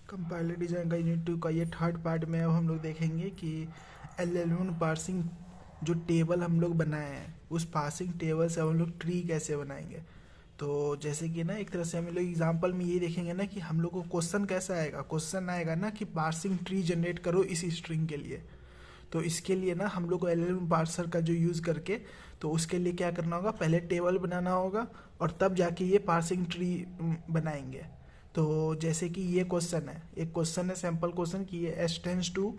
Compiler design का unit 2 का ये थर्ड पार्ट में अब हम लोग देखेंगे कि LL1 पार्सिंग जो टेबल हम लोग बनाए हैं उस पार्सिंग टेबल से हम लोग ट्री कैसे बनाएंगे। तो जैसे कि ना एक तरह से हम लोग एग्जांपल में ये देखेंगे ना कि हम लोग को क्वेश्चन कैसा आएगा। क्वेश्चन आएगा ना कि पार्सिंग ट्री जनरेट करो इस स्ट्रिंग के लिए। तो इसके लिए ना हम लोग को LL1 पार्सर का जो यूज़ करके तो उसके लिए क्या करना होगा, पहले टेबल बनाना होगा और तब जाके ये पार्सिंग ट्री बनाएंगे। तो जैसे कि ये क्वेश्चन है, एक क्वेश्चन है सैम्पल क्वेश्चन कि ये एस टेंस टू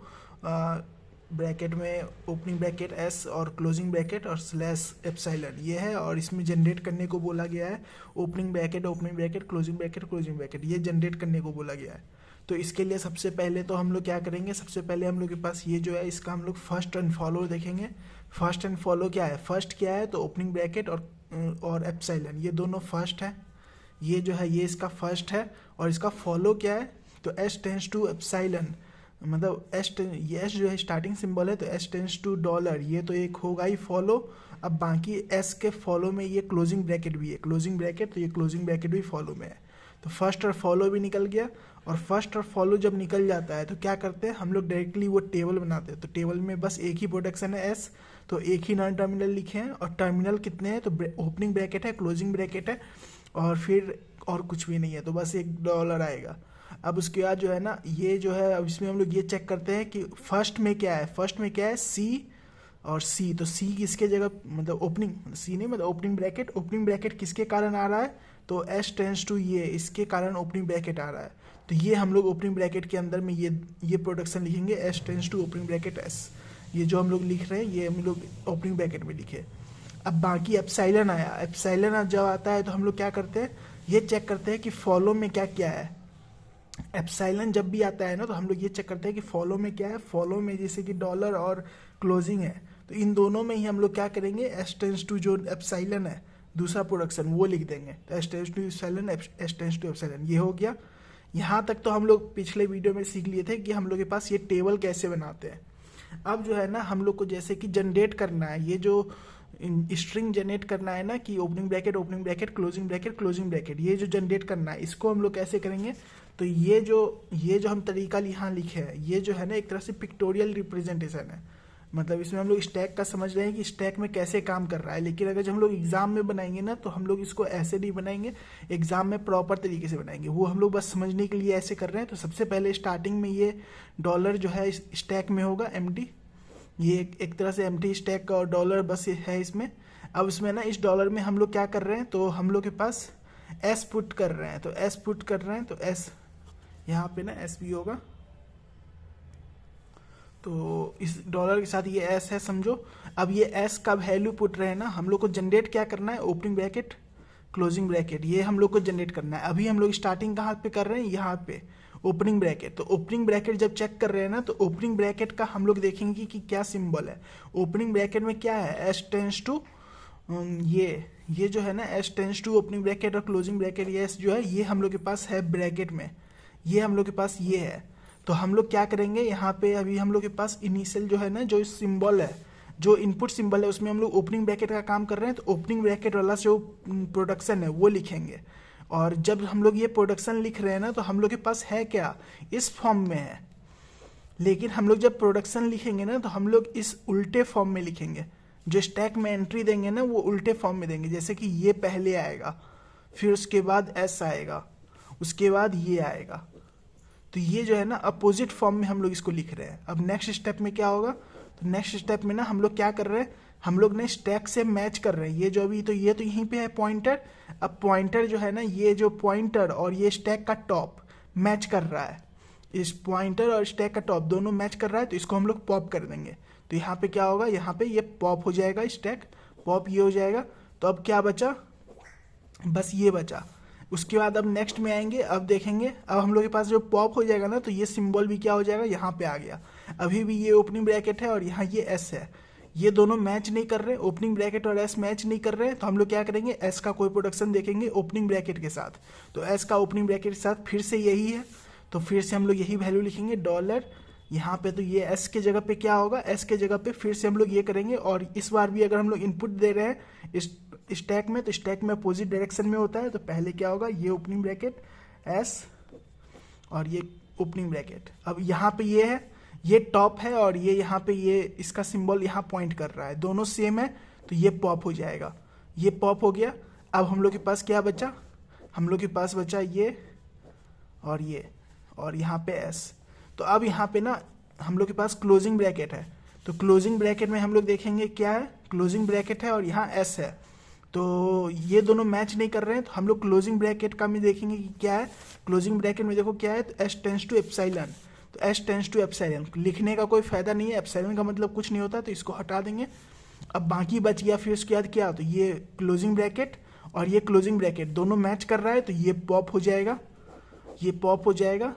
ब्रैकेट में ओपनिंग ब्रैकेट एस और क्लोजिंग ब्रैकेट और स्लैश एप्सिलॉन ये है, और इसमें जनरेट करने को बोला गया है ओपनिंग ब्रैकेट क्लोजिंग ब्रैकेट ये जनरेट करने को बोला गया है। तो इसके लिए सबसे पहले तो हम लोग क्या करेंगे, सबसे पहले हम लोग के पास ये जो है इसका हम लोग फर्स्ट एंड फॉलो देखेंगे। फर्स्ट एंड फॉलो क्या है, फर्स्ट क्या है तो ओपनिंग ब्रैकेट और एप्सिलॉन ये दोनों फर्स्ट है। ये जो है ये इसका फर्स्ट है और इसका फॉलो क्या है तो एस टेंस टू एप्सिलॉन, मतलब एस जो है स्टार्टिंग सिंबल है तो एस टेंस टू डॉलर, ये तो एक होगा ही फॉलो। अब बाकी एस के फॉलो में ये क्लोजिंग ब्रैकेट भी है, क्लोजिंग ब्रैकेट तो ये क्लोजिंग ब्रैकेट भी फॉलो में है। तो फर्स्ट और फॉलो भी निकल गया। और फर्स्ट और फॉलो जब निकल जाता है तो क्या करते हैं हम लोग डायरेक्टली वो टेबल बनाते हैं। तो टेबल में बस एक ही प्रोडक्शन है एस, तो एक ही नॉन टर्मिनल लिखे हैं और टर्मिनल कितने हैं तो ओपनिंग ब्रैकेट है, क्लोजिंग ब्रैकेट है और फिर और कुछ भी नहीं है, तो बस एक डॉलर आएगा। अब उसके बाद जो है ना ये जो है अब इसमें हम लोग ये चेक करते हैं कि फर्स्ट में क्या है, फर्स्ट में क्या है सी और सी। तो सी किसके जगह, मतलब ओपनिंग सी नहीं मतलब ओपनिंग ब्रैकेट किसके कारण आ रहा है तो एस टेंस टू ये इसके कारण ओपनिंग ब्रैकेट आ रहा है। तो ये हम लोग ओपनिंग ब्रैकेट के अंदर में ये प्रोडक्शन लिखेंगे S tends to opening bracket S. ये जो हम लोग लिख रहे हैं ये हम लोग ओपनिंग ब्रैकेट में लिखे। अब बाकी एप्सिलॉन आया, एप्सिलॉन जब आता है तो हम लोग क्या करते हैं ये चेक करते हैं कि फॉलो में क्या क्या है। एप्सिलॉन जब भी आता है ना तो हम लोग ये चेक करते हैं कि फॉलो में क्या है। फॉलो में जैसे कि डॉलर और क्लोजिंग है तो इन दोनों में ही हम लोग क्या करेंगे एस टेंस टू जो एप्सिलॉन है दूसरा प्रोडक्शन वो लिख देंगे। तो S tends to epsilon S tends to epsilon ये हो गया। यहाँ तक तो हम लोग पिछले वीडियो में सीख लिए थे कि हम लोग के पास ये टेबल कैसे बनाते हैं। अब जो है ना हम लोग को जैसे कि जनरेट करना है, ये जो स्ट्रिंग जनरेट करना है ना कि ओपनिंग ब्रैकेट क्लोजिंग ब्रैकेट ये जो जनरेट करना है इसको हम लोग कैसे करेंगे। तो ये जो हम तरीका यहाँ लिखे हैं ये जो है ना एक तरह से पिक्टोरियल रिप्रेजेंटेशन है। मतलब इसमें हम लोग स्टैक का समझ रहे हैं कि स्टैक में कैसे काम कर रहा है, लेकिन अगर जब हम लोग एग्जाम में बनाएंगे ना तो हम लोग इसको ऐसे नहीं बनाएंगे, एग्जाम में प्रॉपर तरीके से बनाएंगे। वो हम लोग बस समझने के लिए ऐसे कर रहे हैं। तो सबसे पहले स्टार्टिंग में ये डॉलर जो है स्टैक में होगा एम्प्टी, ये एक तरह से एम्प्टी स्टैक और डॉलर बस है इसमें। अब इसमें ना इस डॉलर में हम लोग क्या कर रहे हैं तो हम लोग के पास एस पुट कर रहे हैं। तो एस पुट कर रहे हैं तो एस यहाँ पे ना एस भी होगा, तो इस डॉलर के साथ ये एस है समझो। अब ये एस का वैल्यू पुट रहे हैं ना, हम लोग को जनरेट क्या करना है ओपनिंग ब्रैकेट क्लोजिंग ब्रैकेट ये हम लोग को जनरेट करना है। अभी हम लोग स्टार्टिंग कहाँ पे कर रहे हैं यहाँ पे ओपनिंग ब्रैकेट। तो ओपनिंग ब्रैकेट जब चेक कर रहे हैं ना तो ओपनिंग ब्रैकेट का हम लोग देखेंगे कि क्या सिंबल है। ओपनिंग ब्रैकेट में क्या है एस टेंस टू ये जो है ना S tends to opening bracket और क्लोजिंग ब्रैकेट ये एस जो है ये हम लोग के पास है ब्रैकेट में, ये हम लोग के पास ये है। तो हम लोग क्या करेंगे यहाँ पे अभी हम लोग के पास इनिशियल जो है ना जो सिंबल है जो इनपुट सिंबल है उसमें हम लोग ओपनिंग ब्रैकेट का काम कर रहे हैं। तो ओपनिंग ब्रैकेट वाला जो प्रोडक्शन है वो लिखेंगे। और जब हम लोग ये प्रोडक्शन लिख रहे हैं ना तो हम लोग के पास है क्या इस फॉर्म में है, लेकिन हम लोग जब प्रोडक्शन लिखेंगे ना तो हम लोग इस उल्टे फॉर्म में लिखेंगे। जो स्टैक में एंट्री देंगे ना वो उल्टे फॉर्म में देंगे, जैसे कि ये पहले आएगा फिर उसके बाद एस आएगा उसके बाद ये आएगा। तो ये जो है ना अपोजिट फॉर्म में हम लोग इसको लिख रहे हैं। अब नेक्स्ट स्टेप में क्या होगा तो नेक्स्ट स्टेप में ना हम लोग क्या कर रहे हैं हम लोग ने स्टैक से मैच कर रहे हैं। ये जो अभी तो ये तो यहीं पे है पॉइंटर। अब पॉइंटर जो है ना ये जो पॉइंटर और ये स्टैक का टॉप मैच कर रहा है, इस पॉइंटर और स्टैक का टॉप दोनों मैच कर रहा है तो इसको हम लोग पॉप कर देंगे। तो यहाँ पे क्या होगा यहाँ पे ये पॉप हो जाएगा, स्टैक पॉप ये हो जाएगा। तो अब क्या बचा बस ये बचा। उसके बाद अब नेक्स्ट में आएंगे, अब देखेंगे अब हम लोग के पास जो पॉप हो जाएगा ना तो ये सिंबल भी क्या हो जाएगा यहाँ पे आ गया। अभी भी ये ओपनिंग ब्रैकेट है और यहाँ ये एस है, ये दोनों मैच नहीं कर रहे, ओपनिंग ब्रैकेट और एस मैच नहीं कर रहे। तो हम लोग क्या करेंगे एस का कोई प्रोडक्शन देखेंगे ओपनिंग ब्रैकेट के साथ। तो एस का ओपनिंग ब्रैकेट के साथ फिर से यही है तो फिर से हम लोग यही वैल्यू लिखेंगे डॉलर यहाँ पे। तो ये एस के जगह पे क्या होगा एस के जगह पे फिर से हम लोग ये करेंगे। और इस बार भी अगर हम लोग इनपुट दे रहे हैं इस स्टैक में तो स्टैक में अपोजिट डायरेक्शन में होता है। तो पहले क्या होगा ये ओपनिंग ब्रैकेट एस और ये ओपनिंग ब्रैकेट। अब यहाँ पे ये है, ये टॉप है और ये यहाँ पे ये इसका सिंबल यहाँ पॉइंट कर रहा है, दोनों सेम है तो ये पॉप हो जाएगा। ये पॉप हो गया। अब हम लोग के पास क्या बचा, हम लोग के पास बचा ये और यहाँ पे एस। तो अब यहाँ पे ना हम लोग के पास क्लोजिंग ब्रैकेट है, तो क्लोजिंग ब्रैकेट में हम लोग देखेंगे क्या है, क्लोजिंग ब्रैकेट है और यहाँ एस है, तो ये दोनों मैच नहीं कर रहे हैं। तो हम लोग क्लोजिंग ब्रैकेट का में देखेंगे कि क्या है, क्लोजिंग ब्रैकेट में देखो क्या है, तो एस टेंस टू एप्सिलॉन। तो एस टेंस टू एप्सिलॉन लिखने का कोई फायदा नहीं है, एप्सिलॉन का मतलब कुछ नहीं होता, तो इसको हटा देंगे। अब बाकी बच गया फिर उसके बाद क्या, तो ये क्लोजिंग ब्रैकेट और ये क्लोजिंग ब्रैकेट दोनों मैच कर रहा है, तो ये पॉप हो जाएगा, ये पॉप हो जाएगा।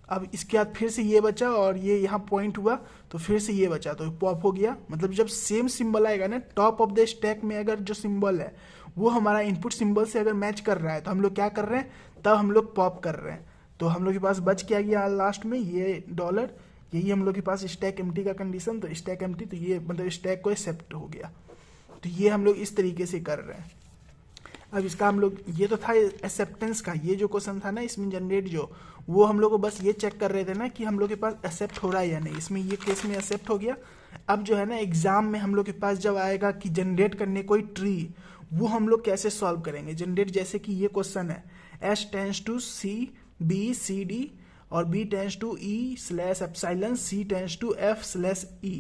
अब इसके बाद फिर से ये बचा और ये यहाँ पॉइंट हुआ, तो फिर से ये बचा, तो पॉप हो गया। मतलब जब सेम सिंबल आएगा ना टॉप ऑफ द स्टैक में, अगर जो सिंबल है वो हमारा इनपुट सिंबल से अगर मैच कर रहा है तो हम लोग क्या कर रहे हैं, तब हम लोग पॉप कर रहे हैं। तो हम लोग के पास बच क्या गया लास्ट में, ये डॉलर, यही हम लोग के पास स्टैक एम्प्टी का कंडीशन। तो स्टैक एम्प्टी, तो ये मतलब स्टैक को एक्सेप्ट हो गया। तो ये हम लोग इस तरीके से कर रहे हैं। अब इसका हम लोग, ये तो था एक्सेप्टेंस का, ये जो क्वेश्चन था ना इसमें जनरेट जो, वो हम लोग को बस ये चेक कर रहे थे ना कि हम लोग के पास एक्सेप्ट हो रहा है या नहीं। इसमें ये केस में एक्सेप्ट हो गया। अब जो है ना एग्जाम में हम लोग के पास जब आएगा कि जनरेट करने कोई ट्री, वो हम लोग कैसे सॉल्व करेंगे जनरेट। जैसे कि ये क्वेश्चन है, S tends to C B C D और B tends to E slash epsilon, C tends to F slash E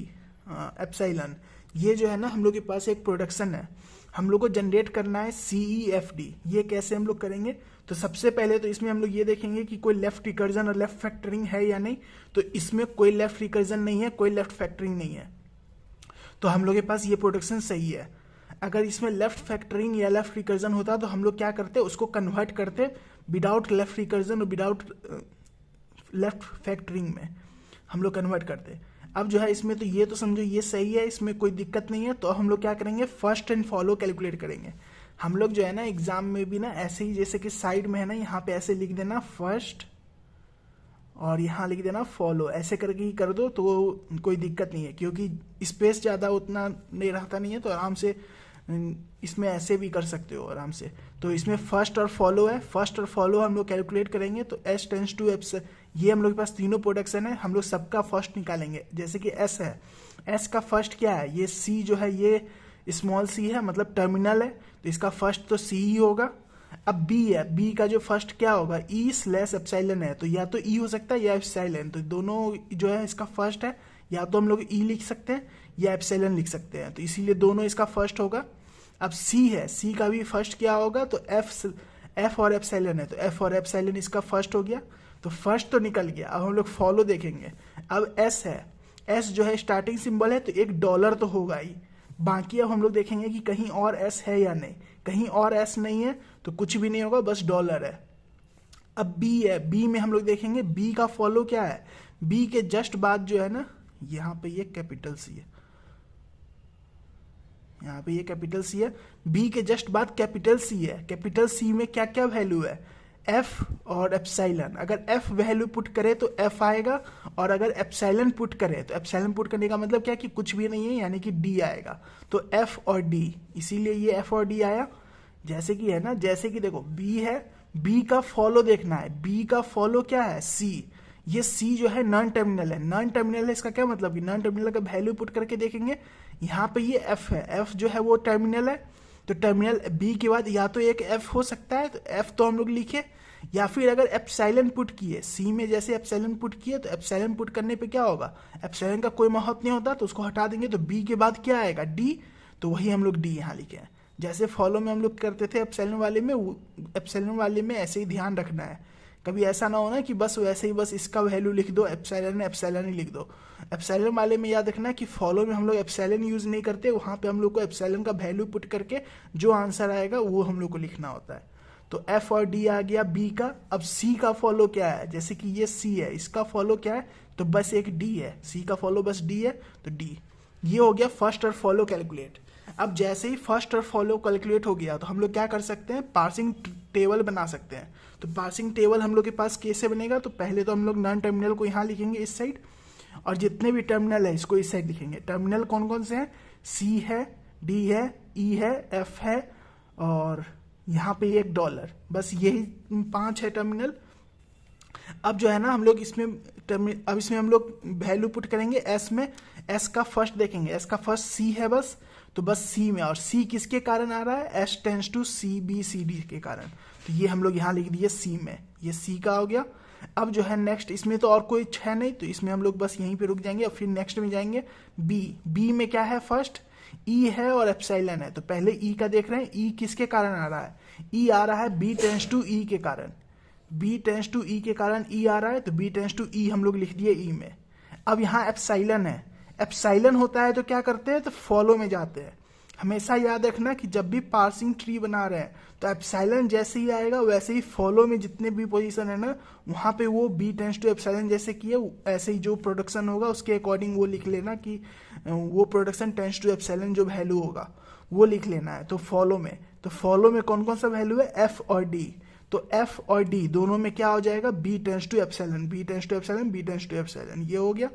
epsilon. ये जो है ना हम लोग के पास एक प्रोडक्शन है, हम लोग को जनरेट करना है CEFD। ये कैसे हम लोग करेंगे, तो सबसे पहले तो इसमें हम लोग ये देखेंगे कि कोई लेफ्ट रिकर्जन और लेफ्ट फैक्टरिंग है या नहीं। तो इसमें कोई लेफ्ट रिकर्जन नहीं है, कोई लेफ्ट फैक्टरिंग नहीं है, तो हम लोग के पास ये प्रोडक्शन सही है। अगर इसमें लेफ्ट फैक्टरिंग या लेफ्ट रिकर्जन होता तो हम लोग क्या करते, उसको कन्वर्ट करते विदाउट लेफ्ट रिकर्जन और विदाउट लेफ्ट फैक्टरिंग में हम लोग कन्वर्ट करते। अब जो है इसमें तो ये तो समझो ये सही है, इसमें कोई दिक्कत नहीं है। तो हम लोग क्या करेंगे, फर्स्ट एंड फॉलो कैलकुलेट करेंगे। हम लोग जो है ना एग्जाम में भी ना ऐसे ही, जैसे कि साइड में है ना, यहाँ पे ऐसे लिख देना फर्स्ट और यहाँ लिख देना फॉलो, ऐसे करके ही कर दो तो कोई दिक्कत नहीं है, क्योंकि स्पेस ज़्यादा उतना नहीं रहता नहीं है, तो आराम से इसमें ऐसे भी कर सकते हो आराम से। तो इसमें फर्स्ट और फॉलो है, फर्स्ट और फॉलो हम लोग कैलकुलेट करेंगे। तो एस टेंस टू एप्स, ये हम लोग के पास तीनों प्रोडक्शन है, हम लोग सबका फर्स्ट निकालेंगे। जैसे कि एस है, एस का फर्स्ट क्या है, ये सी जो है ये स्मॉल सी है, मतलब टर्मिनल है, तो इसका फर्स्ट तो सी ही होगा। अब बी है, बी का जो फर्स्ट क्या होगा, ई स्लैश एप्सिलॉन है, तो या तो ई हो सकता है या एप्सिलॉन, तो दोनों जो है इसका फर्स्ट है, या तो हम लोग ई लिख सकते हैं या एप्सिलॉन लिख सकते हैं, तो इसीलिए दोनों इसका फर्स्ट होगा। अब सी है, सी का भी फर्स्ट क्या होगा, तो एफ और एप्सिलॉन है, तो एफ और एप्सिलॉन इसका फर्स्ट हो गया, तो फर्स्ट तो निकल गया। अब हम लोग फॉलो देखेंगे। अब एस है, एस जो है स्टार्टिंग सिंबल है, तो एक डॉलर तो होगा ही। बाकी अब हम लोग देखेंगे कि कहीं और एस है या नहीं, कहीं और एस नहीं है तो कुछ भी नहीं होगा, बस डॉलर है। अब बी है, बी में हम लोग देखेंगे बी का फॉलो क्या है, बी के जस्ट बाद जो है ना, यहाँ पे ये कैपिटल सी है, यहाँ पे ये कैपिटल सी है, बी के जस्ट बाद कैपिटल सी है। कैपिटल सी में क्या क्या वैल्यू है, एफ और एप्सिलॉन। अगर एफ वैल्यू पुट करे तो एफ आएगा, और अगर एप्सिलॉन पुट करे तो एप्सिलॉन पुट करने का मतलब क्या कि कुछ भी नहीं है, यानी कि डी आएगा। तो एफ और डी, इसीलिए ये एफ और डी आया। जैसे कि है ना, जैसे कि देखो बी है, बी का फॉलो देखना है, बी का फॉलो क्या है, सी। ये सी जो है नॉन टर्मिनल है, नॉन टर्मिनल है, इसका क्या मतलब कि नॉन टर्मिनल का वैल्यू पुट करके देखेंगे। यहाँ पे ये एफ है, एफ जो है वो टर्मिनल है, तो टर्मिनल बी के बाद या तो एक एफ हो सकता है, तो एफ तो हम लोग लिखे, या फिर अगर एप्सिलॉन पुट किए सी में, जैसे एप्सिलॉन पुट किए, तो एप्सिलॉन पुट करने पे क्या होगा, एप्सिलॉन का कोई महत्व नहीं होता, तो उसको हटा देंगे, तो बी के बाद क्या आएगा, डी, तो वही हम लोग डी यहाँ लिखे हैं। जैसे फॉलो में हम लोग करते थे एप्सिलॉन वाले में, एप्सिलॉन वाले में ऐसे ही ध्यान रखना है, कभी ऐसा ना हो ना कि बस वैसे ही बस इसका वैल्यू लिख दो, एप्सिलॉन एप्सिलॉन ही लिख दो। एप्सिलॉन वाले में याद रखना है कि फॉलो में हम लोग एप्सिलॉन यूज नहीं करते, वहाँ पे हम लोग को एप्सिलॉन का वैल्यू पुट करके जो आंसर आएगा वो हम लोग को लिखना होता है। तो एफ और डी आ गया बी का। अब सी का फॉलो क्या है, जैसे कि ये सी है, इसका फॉलो क्या है, तो बस एक डी है, सी का फॉलो बस डी है, तो डी। ये हो गया फर्स्ट और फॉलो कैलकुलेट। अब जैसे ही फर्स्ट और फॉलो कैलकुलेट हो गया, तो हम लोग क्या कर सकते हैं, पार्सिंग टेबल बना सकते हैं। तो पार्सिंग टेबल हम लोग के पास कैसे बनेगा, तो पहले तो हम लोग नॉन टर्मिनल को यहाँ लिखेंगे इस साइड, और जितने भी टर्मिनल है इसको इस साइड लिखेंगे। टर्मिनल कौन कौन से हैं, सी है, डी है, ई है, एफ है, और यहाँ पे एक डॉलर, बस यही 5 है टर्मिनल। अब जो है ना हम लोग इसमें अब इसमें हम लोग वैल्यू पुट करेंगे एस में। एस का फर्स्ट देखेंगे, एस का फर्स्ट सी है बस, तो बस सी में, और सी किसके कारण आ रहा है, S tends to C B C D के कारण, तो ये हम लोग यहाँ लिख दिए सी में, ये सी का हो गया। अब जो है नेक्स्ट, इसमें तो और कोई है नहीं, तो इसमें हम लोग बस यहीं पे रुक जाएंगे और फिर नेक्स्ट में जाएंगे बी। बी में क्या है, फर्स्ट ई है और एप्सिलॉन है, तो पहले ई का देख रहे हैं, ई किसके कारण आ रहा है, ई आ रहा है बी टेंस टू ई के कारण, बी टेंस टू ई के कारण ई आ रहा है, तो बी टेंस टू ई हम लोग लिख दिए ई में। अब यहाँ एप्सिलॉन है, एप्सिलॉन होता है तो क्या करते हैं, तो फॉलो में जाते हैं। हमेशा याद रखना कि जब भी पार्सिंग ट्री बना रहे हैं तो एप्सिलॉन जैसे ही आएगा वैसे ही फॉलो में जितने भी पोजीशन है ना वहाँ पे वो बी टेंस टू एप्सिलॉन जैसे किए ऐसे ही जो प्रोडक्शन होगा उसके अकॉर्डिंग वो लिख लेना कि वो प्रोडक्शन टेंस टू एप्सिलॉन जो वैल्यू होगा वो लिख लेना है। तो फॉलो में, तो फॉलो में कौन कौन सा वैल्यू है, एफ और डी, तो एफ और डी दोनों में क्या हो जाएगा, B tends to epsilon, B tends to epsilon, B tends to epsilon, ये हो गया।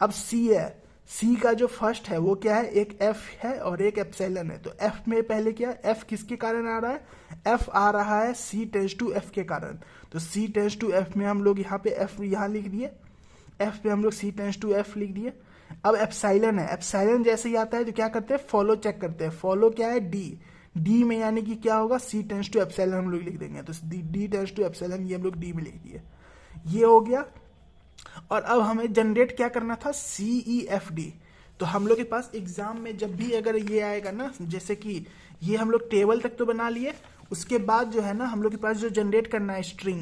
अब सी है, सी का जो फर्स्ट है वो क्या है, एक एफ है और एक एप्सिलॉन है, तो एफ में पहले क्या, एफ किसके कारण आ रहा है, एफ आ रहा है सी टेंस टू एफ के कारण, तो सी टेंस टू एफ में हम लोग यहाँ पे एफ यहाँ लिख दिए, एफ पे हम लोग सी टेंस टू एफ लिख दिए। अब एप्सिलॉन है, एप्सिलॉन जैसे ही आता है तो क्या करते हैं, फॉलो चेक करते हैं, फॉलो क्या है, डी, डी में यानी कि क्या होगा, सी टेंस टू एप्सिलॉन हम लोग लिख देंगे, तो डी टेंस टू एप्सिलॉन ये हम लोग डी में लिख दिए, ये हो गया। और अब हमें जनरेट क्या करना था, सी ई एफ डी, तो हम लोग के पास एग्जाम में जब भी अगर ये आएगा ना, जैसे कि ये हम लोग टेबल तक तो बना लिए, उसके बाद जो है ना हम लोग के पास जो जनरेट करना है स्ट्रिंग,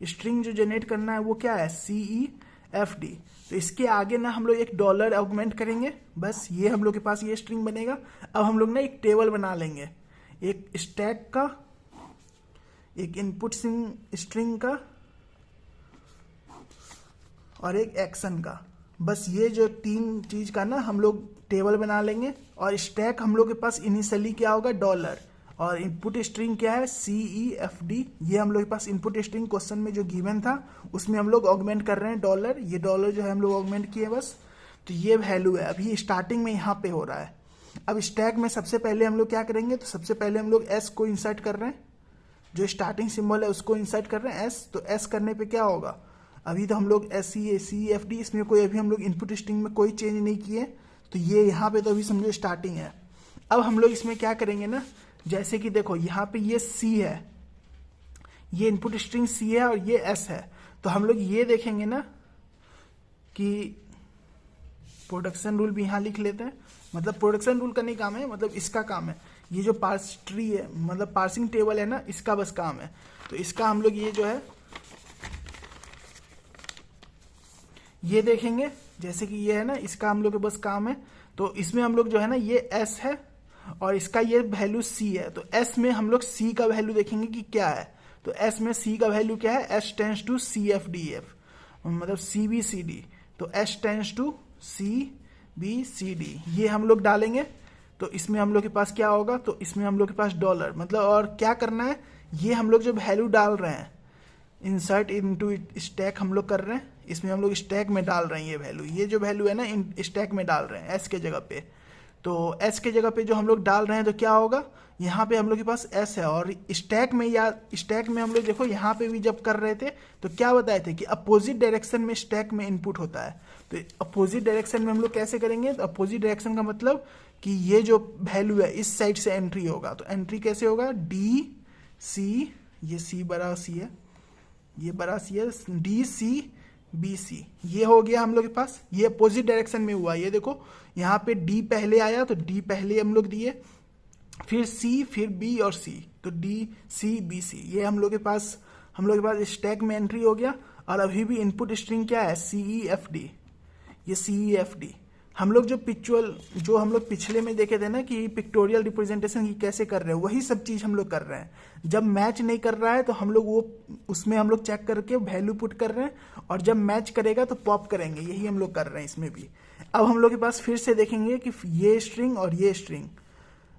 स्ट्रिंग जो जनरेट करना है वो क्या है, सी ई एफ डी, तो इसके आगे ना हम लोग एक डॉलर ऑगमेंट करेंगे, बस ये हम लोग के पास ये स्ट्रिंग बनेगा। अब हम लोग ना एक टेबल बना लेंगे, एक स्टैक का, एक इनपुट स्ट्रिंग का और एक एक्शन का, बस ये जो तीन चीज का ना हम लोग टेबल बना लेंगे। और स्टैक हम लोग के पास इनिशियली क्या होगा, डॉलर, और इनपुट स्ट्रिंग क्या है, सी ई एफ डी, ये हम लोग के पास इनपुट स्ट्रिंग क्वेश्चन में जो गिवन था उसमें हम लोग ऑगमेंट कर रहे हैं डॉलर, ये डॉलर जो है हम लोग ऑगमेंट किए बस, तो ये वैल्यू है अभी स्टार्टिंग में यहाँ पे हो रहा है। अब स्टैक में सबसे पहले हम लोग क्या करेंगे, तो सबसे पहले हम लोग एस को इंसर्ट कर रहे हैं, जो स्टार्टिंग सिंबल है उसको इंसर्ट कर रहे हैं एस, तो एस करने पे क्या होगा, अभी तो हम लोग एस सी एफ डी, इसमें कोई अभी हम लोग इनपुट स्ट्रिंग में कोई चेंज नहीं किए, तो ये यहाँ पे तो अभी समझो स्टार्टिंग है। अब हम लोग इसमें क्या करेंगे ना, जैसे कि देखो यहाँ पे ये सी है, ये इनपुट स्ट्रिंग सी है और ये एस है, तो हम लोग ये देखेंगे ना कि प्रोडक्शन रूल भी यहाँ लिख लेते हैं, मतलब प्रोडक्शन रूल का नहीं काम है, मतलब इसका काम है, ये जो पार्स ट्री है मतलब पार्सिंग टेबल है ना इसका बस काम है, तो इसका हम लोग ये जो है ये देखेंगे, जैसे कि ये है ना इसका हम लोग के बस काम है, तो इसमें हम लोग जो है ना ये एस है और इसका ये वैल्यू सी है, तो एस में हम लोग सी का वैल्यू देखेंगे कि क्या है, तो एस में सी का वैल्यू क्या है, S tends to C F D F, मतलब सी बी सी डी, तो S tends to C B C D ये हम लोग डालेंगे, तो इसमें हम लोग के पास क्या होगा, तो इसमें हम लोग के पास डॉलर, मतलब और क्या करना है, ये हम लोग जो वैल्यू डाल रहे हैं इंसर्ट इनटू स्टैक हम लोग कर रहे हैं, इसमें हम लोग स्टैक में डाल रहे हैं ये वैल्यू, ये जो वैल्यू है ना इन स्टैक में डाल रहे हैं एस के जगह पे, तो एस के जगह पे जो हम लोग डाल रहे हैं तो क्या होगा, यहाँ पे हम लोग के पास एस है, और स्टैक में या स्टैक में हम लोग देखो यहाँ पे भी जब कर रहे थे तो क्या बताए थे कि अपोजिट डायरेक्शन में स्टैक में इनपुट होता है, तो अपोजिट डायरेक्शन में हम लोग कैसे करेंगे, तो अपोजिट डायरेक्शन का मतलब कि ये जो वैल्यू है इस साइड से एंट्री होगा, तो एंट्री कैसे होगा, डी सी, ये सी बड़ा सी है, ये बड़ा सी है, डी सी बी सी, ये हो गया हम लोग के पास, ये अपोजिट डायरेक्शन में हुआ, ये देखो यहाँ पे डी पहले आया तो डी पहले हम लोग दिए, फिर सी, फिर बी और सी, तो डी सी बी सी, ये हम लोग के पास स्टैक में एंट्री हो गया। और अभी भी इनपुट स्ट्रिंग क्या है, सी ई एफ डी, ये सी ई एफ डी, हम लोग जो हम लोग पिछले में देखे थे ना कि पिक्टोरियल रिप्रेजेंटेशन कैसे कर रहे हैं, वही सब चीज हम लोग कर रहे हैं। जब मैच नहीं कर रहा है तो हम लोग वो उसमें हम लोग चेक करके वैल्यू पुट कर रहे हैं, और जब मैच करेगा तो पॉप करेंगे, यही हम लोग कर रहे हैं इसमें भी। अब हम लोग के पास फिर से देखेंगे कि ये स्ट्रिंग और ये स्ट्रिंग,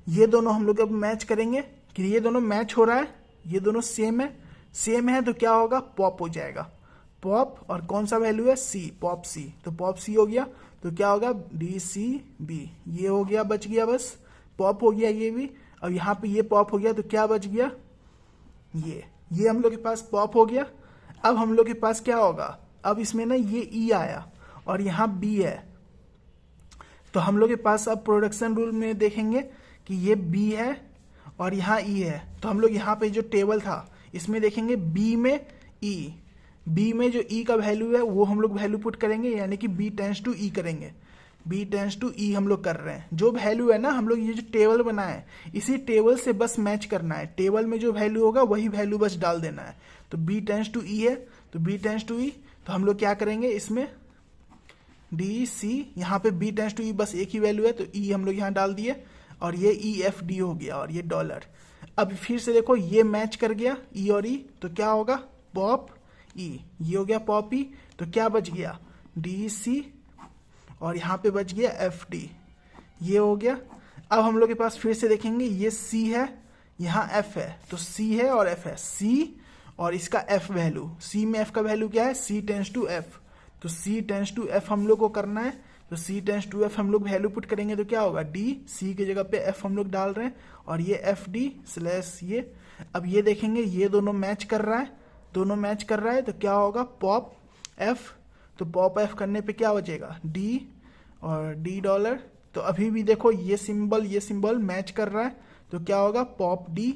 ये दोनों हम लोग अब मैच करेंगे कि ये दोनों मैच हो रहा है, ये दोनों सेम है तो क्या होगा, पॉप हो जाएगा, पॉप, और कौन सा वैल्यू है, सी, पॉप सी, तो पॉप सी हो गया, तो क्या होगा, डी सी बी, ये हो गया, बच गया, बस पॉप हो गया ये भी। अब यहाँ पे ये पॉप हो गया तो क्या बच गया, ये हम लोग के पास पॉप हो गया। अब हम लोग के पास क्या होगा, अब इसमें ना ये ई आया और यहाँ बी है, तो हम लोग के पास अब प्रोडक्शन रूल में देखेंगे कि ये बी है और यहाँ ई है, तो हम लोग यहाँ पे जो टेबल था इसमें देखेंगे बी में ई, बी में जो ई का वैल्यू है वो हम लोग वैल्यू पुट करेंगे, यानी कि बी टेंस टू ई करेंगे, बी टेंस टू ई हम लोग कर रहे हैं। जो वैल्यू है ना, हम लोग ये जो टेबल बनाए इसी टेबल से बस मैच करना है, टेबल में जो वैल्यू होगा वही वैल्यू बस डाल देना है। तो बी टेंस टू ई है, तो बी टेंस टू ई, तो हम लोग क्या करेंगे इसमें डी सी, यहाँ पे बी टेंस टू ई बस एक ही वैल्यू है तो ई हम लोग यहाँ डाल दिए और ये ई एफ डी हो गया और ये डॉलर। अब फिर से देखो ये मैच कर गया ई और ई, तो क्या होगा पॉप ई, ये हो गया पॉप ई, तो क्या बच गया डी सी और यहाँ पे बच गया एफ डी, ये हो गया। अब हम लोग के पास फिर से देखेंगे ये सी है, यहाँ एफ है, तो सी है और एफ है, सी और इसका एफ वैल्यू, सी में एफ का वैल्यू क्या है सी टेंस टू एफ, तो सी टेंस टू एफ हम लोग को करना है, तो सी टेंस टू एफ हम लोग वैल्यू पुट करेंगे तो क्या होगा डी, सी की जगह पे एफ हम लोग डाल रहे हैं और ये एफ डी स्लैश ये। अब ये देखेंगे ये दोनों मैच कर रहा है, दोनों मैच कर रहा है, तो क्या होगा पॉप एफ, तो पॉप एफ करने पे क्या बचेगा डी और डी डॉलर। तो अभी भी देखो ये सिंबल मैच कर रहा है, तो क्या होगा पॉप डी,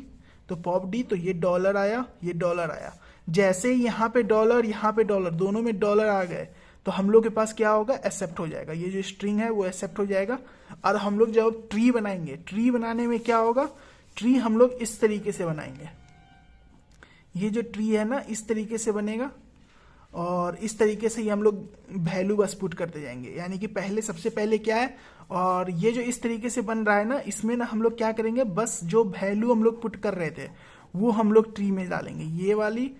तो पॉप डी, तो ये डॉलर आया, ये डॉलर आया। जैसे ही यहाँ पे डॉलर दोनों में डॉलर आ गए तो हम लोग के पास क्या होगा एक्सेप्ट हो जाएगा, ये जो स्ट्रिंग है वो एक्सेप्ट हो जाएगा। और हम लोग जब ट्री बनाएंगे, ट्री बनाने में क्या होगा, ट्री हम लोग इस तरीके से बनाएंगे, ये जो ट्री है ना इस तरीके से बनेगा और इस तरीके से ही हम लोग वैल्यू बस पुट करते जाएंगे, यानी कि पहले सबसे पहले क्या है, और ये जो इस तरीके से बन रहा है ना इसमें ना हम लोग क्या करेंगे बस जो वैल्यू हम लोग पुट कर रहे थे वो हम लोग ट्री में डालेंगे, ये वाली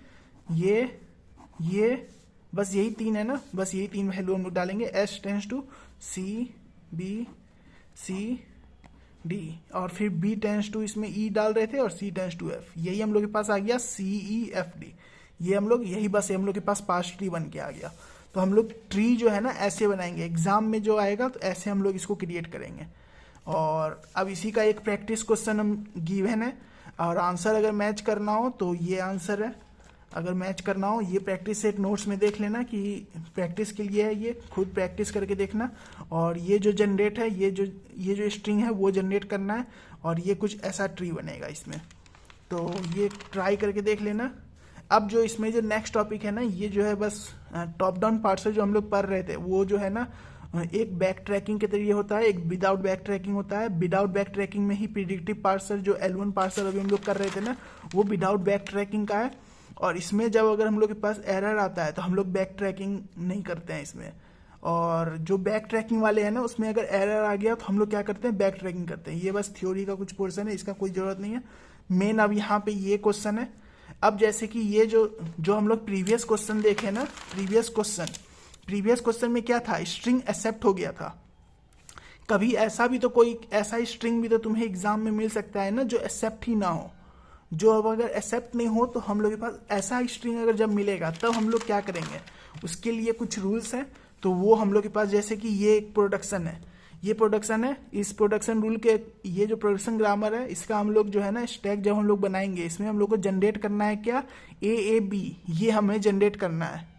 ये बस यही तीन है ना, बस यही तीन वैल्यू हम लोग डालेंगे, S tends to C B C D और फिर बी टेंस टू इसमें ई डाल रहे थे और सी टेंस टू एफ, यही हम लोग के पास आ गया सी ई एफ डी, ये हम लोग यही बस हम लोग के पास पास ट्री बन के आ गया। तो हम लोग ट्री जो है ना ऐसे बनाएंगे, एग्जाम में जो आएगा तो ऐसे हम लोग इसको क्रिएट करेंगे। और अब इसी का एक प्रैक्टिस क्वेश्चन हम गिवन है और आंसर अगर मैच करना हो तो ये आंसर है, अगर मैच करना हो ये प्रैक्टिस सेट नोट्स में देख लेना कि प्रैक्टिस के लिए है, ये खुद प्रैक्टिस करके देखना। और ये जो जनरेट है ये जो स्ट्रिंग है वो जनरेट करना है और ये कुछ ऐसा ट्री बनेगा इसमें, तो ये ट्राई करके देख लेना। अब जो इसमें जो नेक्स्ट टॉपिक है ना ये जो है बस टॉप डाउन पार्सर जो हम लोग पढ़ रहे थे वो जो है ना एक बैक ट्रैकिंग के तरीके होता है, एक विदाउट बैक ट्रैकिंग होता है। विदाउट बैक ट्रैकिंग में ही प्रिडिक्टिव पार्सर जो L1 पार्सर अभी हम लोग कर रहे थे ना वो विदाउट बैक ट्रैकिंग का है। और इसमें जब अगर हम लोग के पास एरर आता है तो हम लोग बैक ट्रैकिंग नहीं करते हैं इसमें, और जो बैक ट्रैकिंग वाले हैं ना उसमें अगर एरर आ गया तो हम लोग क्या करते हैं बैक ट्रैकिंग करते हैं। ये बस थ्योरी का कुछ पोर्शन है, इसका कोई जरूरत नहीं है। मेन अब यहाँ पे ये क्वेश्चन है। अब जैसे कि ये जो हम लोग प्रीवियस क्वेश्चन देखे ना, प्रीवियस क्वेश्चन में क्या था, स्ट्रिंग एक्सेप्ट हो गया था। कभी ऐसा भी तो कोई ऐसा स्ट्रिंग भी तो तुम्हें एग्जाम में मिल सकता है ना जो एक्सेप्ट ही ना हो। जो अब अगर एक्सेप्ट नहीं हो तो हम लोग के पास ऐसा स्ट्रिंग अगर जब मिलेगा तब हम लोग क्या करेंगे, उसके लिए कुछ रूल्स हैं। तो वो हम लोग के पास जैसे कि ये एक प्रोडक्शन है, ये प्रोडक्शन है, इस प्रोडक्शन रूल के ये जो प्रोडक्शन ग्रामर है इसका हम लोग जो है ना स्टैक जब हम लोग बनाएंगे इसमें हम लोग को जनरेट करना है क्या, ए बी, ये हमें जनरेट करना है।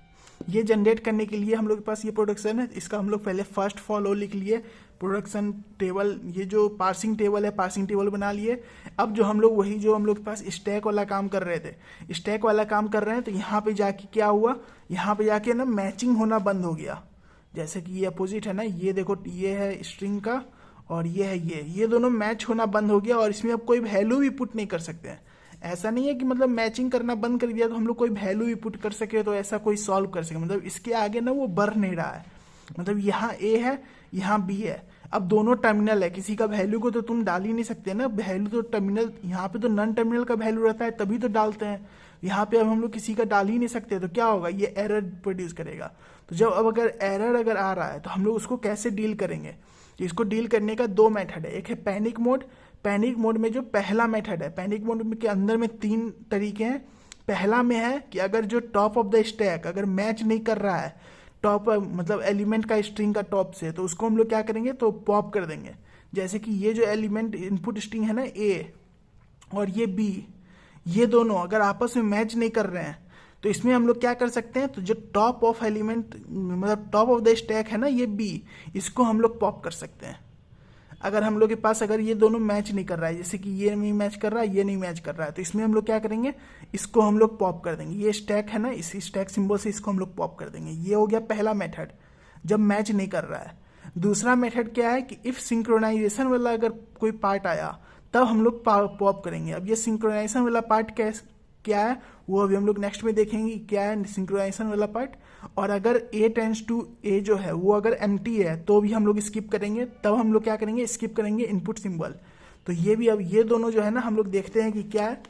ये जनरेट करने के लिए हम लोग के पास ये प्रोडक्शन है, इसका हम लोग पहले फर्स्ट फॉलो लिख लिए, प्रोडक्शन टेबल, ये जो पार्सिंग टेबल है पार्सिंग टेबल बना लिए। अब जो हम लोग वही जो हम लोग के पास स्टैक वाला काम कर रहे थे, स्टैक वाला काम कर रहे हैं, तो यहाँ पे जाके क्या हुआ, यहाँ पे जाके ना मैचिंग होना बंद हो गया। जैसे कि ये अपोजिट है ना, ये देखो ये है स्ट्रिंग का और ये है ये दोनों मैच होना बंद हो गया और इसमें अब कोई वैल्यू भी पुट नहीं कर सकते हैं। ऐसा नहीं है कि मतलब मैचिंग करना बंद कर दिया तो हम लोग कोई वैल्यू भी पुट कर सके तो ऐसा कोई सॉल्व कर सके, मतलब इसके आगे ना वो बढ़ नहीं रहा है। मतलब यहाँ ए है यहाँ बी है, अब दोनों टर्मिनल है, किसी का वैल्यू को तो तुम डाल ही नहीं सकते ना, वैल्यू तो टर्मिनल, यहाँ पे तो नन टर्मिनल का वैल्यू रहता है तभी तो डालते हैं, यहाँ पे अब हम लोग किसी का डाल ही नहीं सकते, तो क्या होगा ये एरर प्रोड्यूस करेगा। तो जब अब अगर एरर अगर आ रहा है तो हम लोग उसको कैसे डील करेंगे, तो इसको डील करने का दो मेथड है। एक है पैनिक मोड, पैनिक मोड में जो पहला मेथड है, पैनिक मोड के अंदर में तीन तरीके हैं। पहला में है कि अगर जो टॉप ऑफ द स्टैक अगर मैच नहीं कर रहा है टॉप मतलब एलिमेंट का स्ट्रिंग का टॉप से, तो उसको हम लोग क्या करेंगे तो पॉप कर देंगे। जैसे कि ये जो एलिमेंट इनपुट स्ट्रिंग है ना ए और ये बी, ये दोनों अगर आपस में मैच नहीं कर रहे हैं तो इसमें हम लोग क्या कर सकते हैं, तो जो टॉप ऑफ एलिमेंट मतलब टॉप ऑफ द स्टैक है ना ये बी, इसको हम लोग पॉप कर सकते हैं। अगर हम लोग के पास अगर ये दोनों मैच नहीं कर रहा है, जैसे कि ये नहीं मैच कर रहा है, ये नहीं मैच कर रहा है, तो इसमें हम लोग क्या करेंगे, इसको हम लोग पॉप कर देंगे। ये स्टैक है ना, इस स्टैक सिंबल से इसको हम लोग पॉप कर देंगे। ये हो गया पहला मेथड, जब मैच नहीं कर रहा है। दूसरा मेथड क्या है कि इफ सिंक्रोनाइजेशन वाला अगर कोई पार्ट आया तब हम लोग पॉप करेंगे। अब ये सिंक्रोनाइजेशन वाला पार्ट क्या है वो अभी हम लोग नेक्स्ट में देखेंगे क्या है सिंक्रोनाइजेशन वाला पार्ट। और अगर a टेंड्स टू a जो है वो अगर एम्प्टी है तो भी हम लोग स्किप करेंगे। तब हम लोग क्या करेंगे, स्किप करेंगे इनपुट सिंबल। तो ये भी अब ये दोनों जो है ना हम लोग देखते हैं कि क्या है।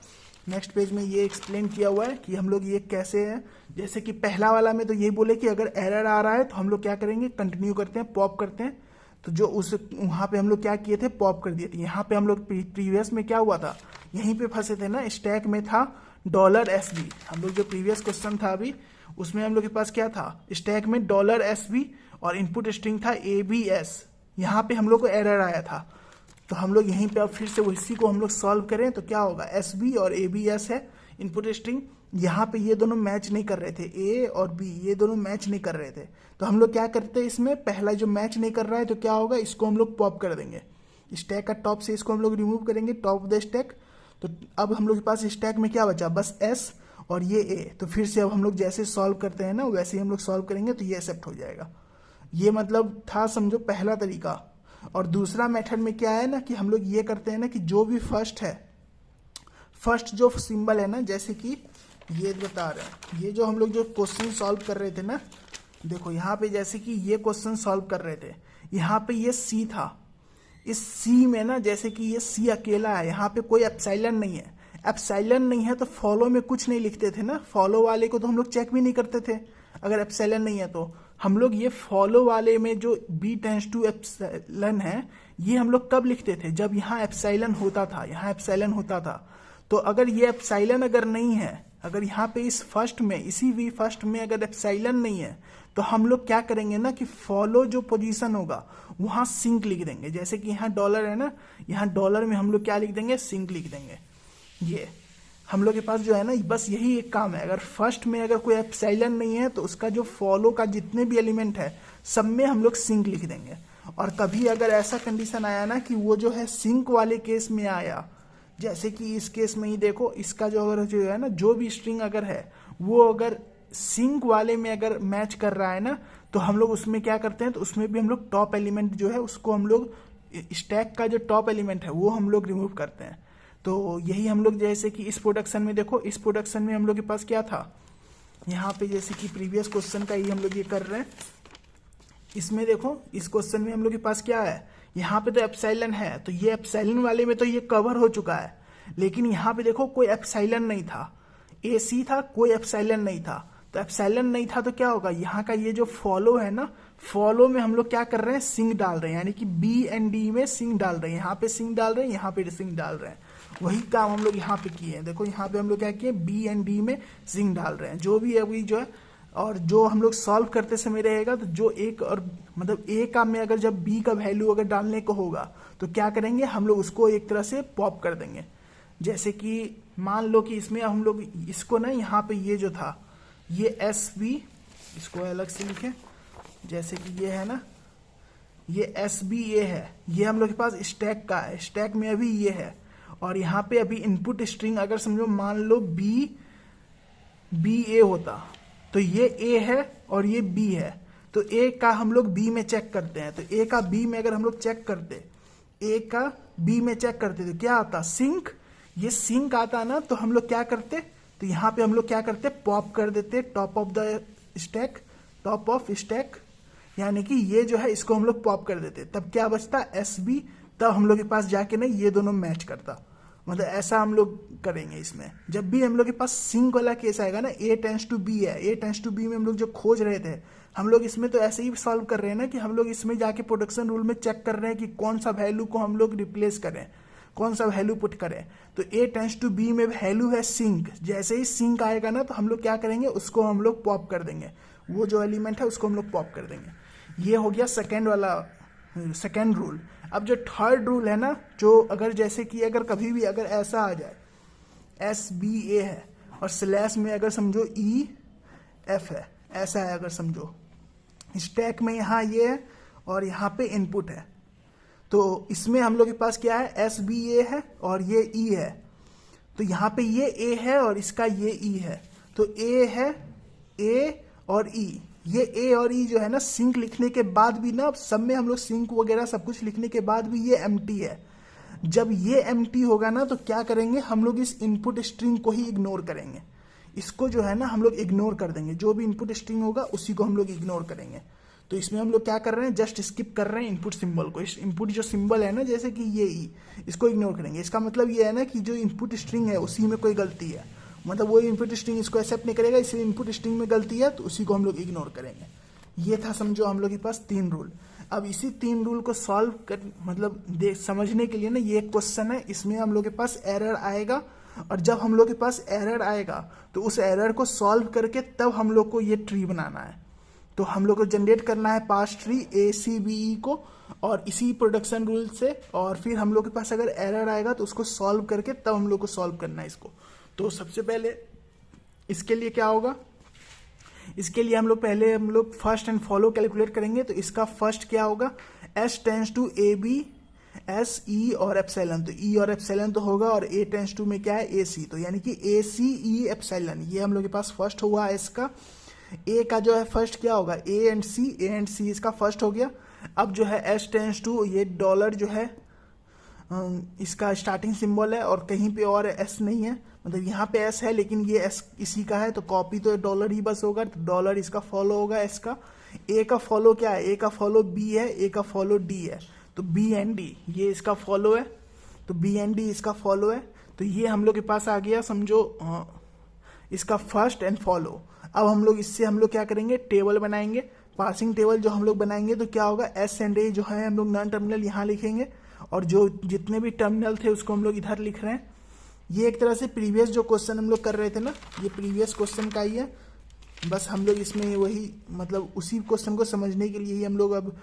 नेक्स्ट पेज में ये एक्सप्लेन किया हुआ है कि हम लोग ये कैसे है। जैसे कि पहला वाला में तो ये बोले कि अगर एरर आ रहा है तो हम लोग क्या करेंगे, कंटिन्यू करते हैं, पॉप करते हैं। तो जो उस वहाँ पे हम लोग क्या किए थे, पॉप कर दिए थे। यहाँ पे हम लोग प्रीवियस में क्या हुआ था, यहीं पे फंसे थे ना, स्टैक में था $SB। हम लोग जो प्रीवियस क्वेश्चन था अभी उसमें हम लोग के पास क्या था, स्टैक में $SB और इनपुट स्ट्रिंग था ABS। यहाँ पे हम लोग को एरर आया था, तो हम लोग यहीं पे अब फिर से उसी को हम लोग सॉल्व करें तो क्या होगा, SB और ABS है इनपुट स्ट्रिंग। यहाँ पे ये दोनों मैच नहीं कर रहे थे, A और B ये दोनों मैच नहीं कर रहे थे। तो हम लोग क्या करते हैं, इसमें पहला जो मैच नहीं कर रहा है तो क्या होगा, इसको हम लोग पॉप कर देंगे। स्टैक का टॉप से इसको हम लोग रिमूव करेंगे, टॉप ऑफ द स्टैक। तो अब हम लोग के पास स्टैक में क्या बचा, बस S और ये A। तो फिर से अब हम लोग जैसे सॉल्व करते हैं ना वैसे ही हम लोग सॉल्व करेंगे तो ये एक्सेप्ट हो जाएगा। ये मतलब था समझो पहला तरीका। और दूसरा मेथड में क्या है ना कि हम लोग ये करते हैं ना कि जो भी फर्स्ट है, फर्स्ट जो सिंबल है ना, जैसे कि ये बता रहे हैं, ये जो हम लोग जो क्वेश्चन सॉल्व कर रहे थे ना, देखो यहाँ पे जैसे कि ये क्वेश्चन सॉल्व कर रहे थे, यहाँ पे ये C था। इस C में ना जैसे कि ये C अकेला है, यहाँ पे कोई एप्सिलॉन नहीं है। एप्सिलॉन नहीं है तो फॉलो में कुछ नहीं लिखते थे ना, फॉलो वाले को तो हम लोग चेक भी नहीं करते थे अगर एप्सिलॉन नहीं है। तो हम लोग ये फॉलो वाले में जो B टेंड्स टू एप्सिलॉन है, ये हम लोग कब लिखते थे, जब यहाँ एप्सिलॉन होता था, यहाँ एप्सिलॉन होता था। तो अगर ये एप्सिलॉन अगर नहीं है, अगर यहाँ पे इस फर्स्ट में, इसी V फर्स्ट में अगर एप्सिलॉन नहीं है, तो हम लोग क्या करेंगे ना कि फॉलो जो पोजीशन होगा वहां सिंक लिख देंगे। जैसे कि यहाँ डॉलर है ना, यहाँ डॉलर में हम लोग क्या लिख देंगे, सिंक लिख देंगे। ये हम लोग के पास जो है ना बस यही एक काम है। अगर फर्स्ट में अगर कोई एप्सिलॉन नहीं है तो उसका जो फॉलो का जितने भी एलिमेंट है सब में हम लोग सिंक लिख देंगे। और कभी अगर ऐसा कंडीशन आया ना कि वो जो है सिंक वाले केस में आया, जैसे कि इस केस में ही देखो, इसका जो अगर जो है ना जो भी स्ट्रिंग अगर है वो अगर सिंक वाले में अगर मैच कर रहा है ना, तो हम लोग उसमें क्या करते हैं, तो उसमें भी हम लोग टॉप एलिमेंट जो है उसको हम लोग स्टैक का जो टॉप एलिमेंट है वो हम लोग रिमूव करते हैं। तो यही हम लोग जैसे कि इस प्रोडक्शन में देखो, इस प्रोडक्शन में हम लोग के पास क्या था, यहाँ पे जैसे कि प्रीवियस क्वेश्चन का ही हम लोग ये कर रहे हैं। इसमें देखो इस क्वेश्चन में हम लोग के पास क्या है, यहाँ पे तो एप्सिलॉन है, तो ये एप्सिलॉन वाले में तो ये कवर हो चुका है। लेकिन यहाँ पे देखो कोई एप्सिलॉन नहीं था, AC था, कोई एप्सिलॉन नहीं था। तो एप्सिलॉन नहीं था तो क्या होगा, यहाँ का ये जो फॉलो है ना, फॉलो में हम लोग क्या कर रहे हैं, सिंक डाल रहे हैं, यानी कि B एंड D में सिंक डाल रहे हैं। यहाँ पे सिंक डाल रहे हैं, यहाँ पे सिंक डाल रहे हैं। वही काम हम लोग यहाँ पे किए हैं। देखो यहाँ पे हम लोग क्या किए, B एंड D में सिंक डाल रहे हैं। जो भी अभी जो है, और जो हम लोग सॉल्व करते समय रहेगा, तो जो एक और मतलब A का में अगर जब B का वैल्यू अगर डालने को होगा तो क्या करेंगे, हम लोग उसको एक तरह से पॉप कर देंगे। जैसे कि मान लो कि इसमें हम लोग इसको ना, यहाँ पे ये जो था ये SB, इसको अलग से लिखे, जैसे कि ये है ना, ये SB ये है, ये हम लोग के पास स्टैक का है, स्टैक में अभी ये है। और यहाँ पे अभी इनपुट स्ट्रिंग अगर समझो मान लो BA होता, तो ये A है और ये B है, तो A का हम लोग B में चेक करते हैं। तो A का B में अगर हम लोग चेक करते, A का B में चेक करते तो क्या आता, सिंक। ये सिंक आता ना, तो हम लोग क्या करते, तो यहाँ पे हम लोग क्या करते, पॉप कर देते top of the stack, top of stack, यानी कि ये जो है इसको हम लोग पॉप कर देते। तब क्या बचता, SB। तब हम लोग के पास जाके ना ये दोनों मैच करता। मतलब ऐसा हम लोग करेंगे इसमें। जब भी हम लोग के पास सिंक वाला केस आएगा ना, A टेंड्स टू B है, A टेंड्स टू B में हम लोग जो खोज रहे थे, हम लोग इसमें तो ऐसे ही सॉल्व कर रहे हैं ना कि हम लोग इसमें जाके प्रोडक्शन रूल में चेक कर रहे हैं कि कौन सा वैल्यू को हम लोग रिप्लेस करें, कौन सा वैल्यू पुट करें। तो A टेंड्स टू B में वैल्यू है सिंक। जैसे ही सिंक आएगा ना, तो हम लोग क्या करेंगे, उसको हम लोग पॉप कर देंगे, वो जो एलिमेंट है उसको हम लोग पॉप कर देंगे। ये हो गया सेकेंड वाला, सेकेंड रूल। अब जो थर्ड रूल है ना, जो अगर जैसे कि अगर कभी भी अगर ऐसा आ जाए SBA है और स्लैश में अगर समझो ई एफ है, ऐसा है अगर समझो। स्टैक में यहाँ ये है और यहाँ पे इनपुट है। तो इसमें हम लोग के पास क्या है, एस बी ए है और ये ई है। तो यहाँ पे ये ए है और इसका ये ई है। तो ए है, ए और ई, ये ए और ई जो है ना सिंक लिखने के बाद भी ना, सब में हम लोग सिंक वगैरह सब कुछ लिखने के बाद भी ये एम्प्टी है। जब ये एम्प्टी होगा ना तो क्या करेंगे हम लोग, इस इनपुट स्ट्रिंग को ही इग्नोर करेंगे। इसको जो है ना हम लोग इग्नोर कर देंगे, जो भी इनपुट स्ट्रिंग होगा उसी को हम लोग इग्नोर करेंगे। तो इसमें हम लोग क्या कर रहे हैं, जस्ट स्किप कर रहे हैं इनपुट सिंबल को। इस इनपुट जो सिंबल है ना, जैसे कि ये ई, इसको इग्नोर करेंगे। इसका मतलब ये है ना कि जो इनपुट स्ट्रिंग है उसी में कोई गलती है, मतलब वो इनपुट स्ट्रिंग इसको एक्सेप्ट नहीं करेगा, इसलिए इनपुट स्ट्रिंग में गलती है तो उसी को हम लोग इग्नोर करेंगे। ये था समझो हम लोग के पास 3 रूल। अब इसी 3 रूल को सॉल्व कर मतलब समझने के लिए ना ये एक क्वेश्चन है, इसमें हम लोग के पास एरर आएगा। और जब हम लोग के पास एरर आएगा तो उस एरर को सॉल्व करके तब हम लोग को ये ट्री बनाना है। तो हम लोग को जनरेट करना है पास ट्री ए सी बी ई को, और इसी प्रोडक्शन रूल से। और फिर हम लोग के पास अगर एरर आएगा तो उसको सॉल्व करके तब हम लोग को सॉल्व करना है इसको। तो सबसे पहले इसके लिए क्या होगा, इसके लिए हम लोग फर्स्ट एंड फॉलो कैलकुलेट करेंगे। तो इसका फर्स्ट क्या होगा, S tends to A B S E और एप्सिलॉन। तो ई और एप्सिलॉन तो होगा, और ए टेंस टू में क्या है, ए सी। तो यानी कि ए सी ई एप्सिलॉन, ये हम लोग के पास फर्स्ट हुआ एस का। ए का जो है फर्स्ट क्या होगा, ए एंड सी इसका फर्स्ट हो गया। अब जो है एस टेंस टू, ये डॉलर जो है इसका स्टार्टिंग सिंबल है और कहीं पे और एस नहीं है, मतलब यहाँ पे एस है लेकिन ये एस इसी का है, तो कॉपी तो डॉलर ही बस होगा। तो डॉलर इसका फॉलो होगा एस का। ए का फॉलो क्या है, ए का फॉलो बी है, ए का फॉलो डी है। तो बी एंड डी ये इसका फॉलो है, तो बी एंड डी इसका फॉलो है। तो ये हम लोग के पास आ गया समझो इसका फर्स्ट एंड फॉलो। अब हम लोग इससे हम लोग क्या करेंगे, टेबल बनाएंगे, पार्सिंग टेबल जो हम लोग बनाएंगे। तो क्या होगा, एस एंड ए जो है हम लोग नॉन टर्मिनल यहाँ लिखेंगे, और जो जितने भी टर्मिनल थे उसको हम लोग इधर लिख रहे हैं। ये एक तरह से प्रीवियस जो क्वेश्चन हम लोग कर रहे थे ना, ये प्रीवियस क्वेश्चन का ही है, बस हम लोग इसमें वही मतलब उसी क्वेश्चन को समझने के लिए ही हम लोग अब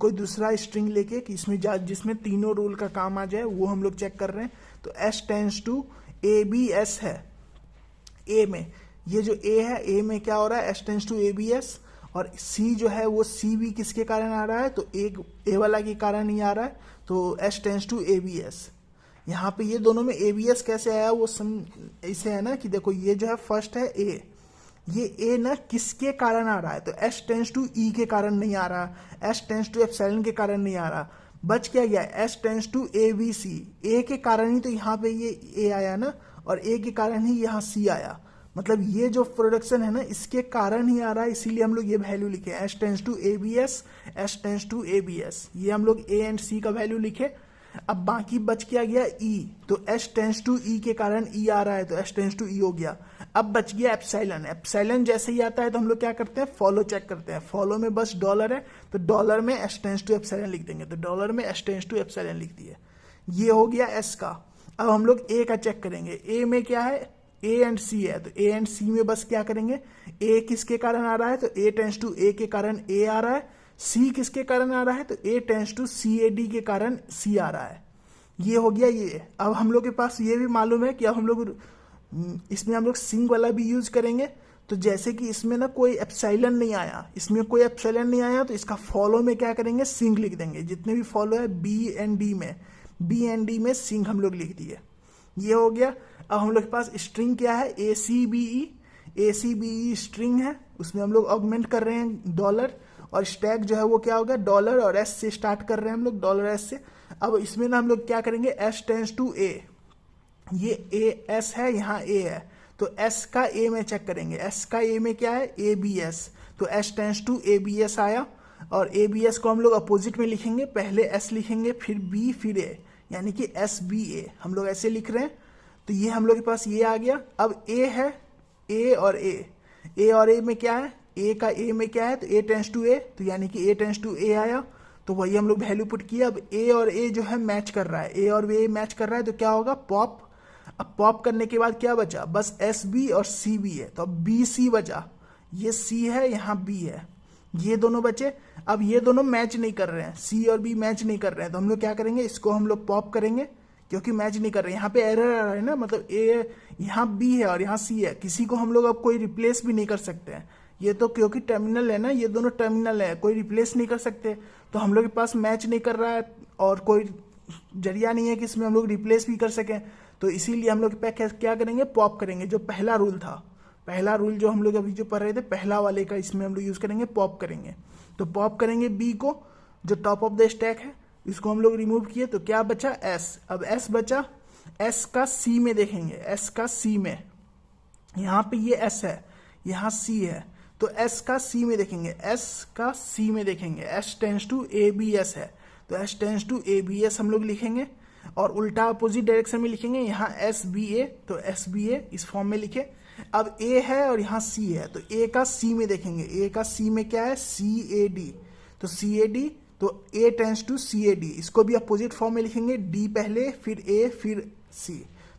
कोई दूसरा स्ट्रिंग लेके कि इसमें जिसमें तीनों रूल का काम आ जाए वो हम लोग चेक कर रहे हैं। तो S tends to A B S है, ए में ये जो ए है, ए में क्या हो रहा है, S tends to A B S. और सी जो है वो सी भी किसके कारण आ रहा है, तो ए वाला के कारण ही आ रहा है। तो S tends to A B S. यहाँ पे ये दोनों में ए बी एस कैसे आया वो ऐसे है ना कि देखो ये जो है फर्स्ट है ए, ये ए ना किसके कारण आ रहा है, तो एस टेंस टू ई के कारण नहीं आ रहा, एस टेंस टू एप्सिलॉन के कारण नहीं आ रहा। बच क्या गया, S tends to A B C, A के कारण ही तो यहाँ पे ये ए आया ना, और ए के कारण ही यहाँ सी आया। मतलब ये जो प्रोडक्शन है ना इसके कारण ही आ रहा है, इसीलिए हम लोग ये वैल्यू लिखे S tends to A B S tends to A B S, ये हम लोग ए एंड सी का वैल्यू लिखे। अब बाकी बच क्या गया ई, तो एस टेंस टू ई के कारण ई आ रहा है, तो एस टेंस टू ई हो गया। अब बच गया एप्सिलॉन। एप्सिलॉन जैसे ही आता है तो हम लोग क्या करते हैं, फॉलो चेक करते हैं। फॉलो में बस डॉलर है तो डॉलर में एस टेंस टू एप्सिलॉन लिख देंगे, तो डॉलर में एस टेंस टू एप्सिलॉन लिख दिए। ये हो गया एस का। अब हम लोग ए का चेक करेंगे। ए में क्या है, ए एंड सी है, तो ए एंड सी में बस क्या करेंगे, ए किसके कारण आ रहा है, तो ए टेंस टू ए के कारण ए आ रहा है। सी किसके कारण आ रहा है, तो A tends to C A D के कारण सी आ रहा है। ये हो गया ये। अब हम लोग के पास ये भी मालूम है कि अब हम लोग इसमें हम लोग सिंक वाला भी यूज करेंगे। तो जैसे कि इसमें ना कोई एप्सिलॉन नहीं आया, इसमें कोई एप्सिलॉन नहीं आया, तो इसका फॉलो में क्या करेंगे, सिंक लिख देंगे। जितने भी फॉलो है बी एंड डी में सिंक हम लोग लिख दिए। ये हो गया। अब हम लोग के पास स्ट्रिंग क्या है, ए सी बी ई स्ट्रिंग है, उसमें हम लोग ऑगमेंट कर रहे हैं डॉलर, और स्टैक जो है वो क्या होगा, डॉलर और एस से स्टार्ट कर रहे हैं हम लोग, डॉलर एस से। अब इसमें ना हम लोग क्या करेंगे, एस टेंस टू ए, ये ए एस है, यहाँ ए है, तो एस का ए में चेक करेंगे। एस का ए में क्या है, ए बी एस, तो S tends to A B S आया। और ए बी एस को हम लोग अपोजिट में लिखेंगे, पहले एस लिखेंगे फिर बी फिर ए, यानी कि एस बी ए हम लोग ऐसे लिख रहे हैं। तो ये हम लोग के पास ये आ गया। अब ए है, ए और ए में क्या है, ए का ए में क्या है, तो ए टेंस टू ए, तो यानी कि ए टेंस टू ए आया। तो वही हम लोग वैल्यू पुट किया। अब ए और ए जो है मैच कर रहा है, ए और ए मैच कर रहा है, तो क्या होगा, पॉप। अब पॉप करने के बाद क्या बचा, बस एस बी और सी बी है, तो अब बी सी बचा। ये सी है, यहाँ बी है, ये दोनों बचे। अब ये दोनों मैच नहीं कर रहे हैं, सी और बी मैच नहीं कर रहे हैं, तो हम लोग क्या करेंगे, इसको हम लोग पॉप करेंगे। क्योंकि मैच नहीं कर रहे। यहाँ पे एरर आ रहा है ना, मतलब ए यहाँ बी है और यहाँ सी है, किसी को हम लोग अब कोई रिप्लेस भी नहीं कर सकते हैं। ये तो क्योंकि टर्मिनल है ना, ये दोनों टर्मिनल है, कोई रिप्लेस नहीं कर सकते, तो हम लोग के पास मैच नहीं कर रहा है और कोई जरिया नहीं है कि इसमें हम लोग रिप्लेस भी कर सकें। तो इसीलिए हम लोग क्या करेंगे, पॉप करेंगे। जो पहला रूल था, पहला रूल जो हम लोग अभी जो पढ़ रहे थे पहला वाले का, इसमें हम लोग यूज करेंगे, पॉप करेंगे। तो पॉप करेंगे बी को, जो टॉप ऑफ द स्टैक है, इसको हम लोग रिमूव किए तो क्या बचा, एस। अब एस बचा, एस का सी में देखेंगे, एस का सी में, यहाँ पे ये एस है, यहाँ सी है, तो एस का सी में देखेंगे, एस का सी में देखेंगे, S tends to A B S है, तो S tends to A B S हम लोग लिखेंगे और उल्टा अपोजिट डायरेक्शन में लिखेंगे, यहाँ एस बी ए, तो एस बी ए इस फॉर्म में लिखे। अब ए है और यहाँ सी है, तो ए का सी में देखेंगे, ए का सी में क्या है, सी ए डी, तो सी ए डी, तो A tends to C A D, इसको भी अपोजिट फॉर्म में लिखेंगे, डी पहले फिर ए फिर सी,